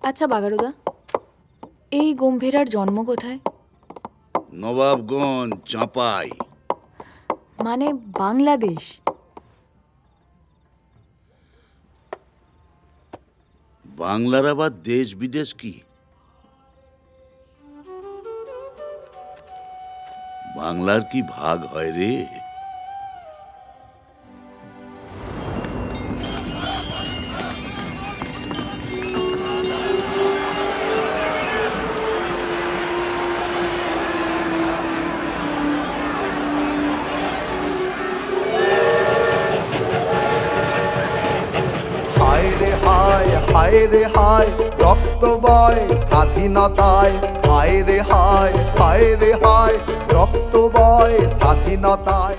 আচ্ছা বাগারুদা, এই গম্ভীরার জন্ম কোথায়? নবাবগঞ্জ, চাঁপাই। মানে বাংলাদেশ? বাংলার আবার দেশ বিদেশ কি? বাংলার কি ভাগ হয় রে? হায় রে হায়, হায় রে হায়, রক্ত বয় স্বাধীনতায়। হায় রে হায়, হায় রে হায়, রক্ত বয় স্বাধীনতায়।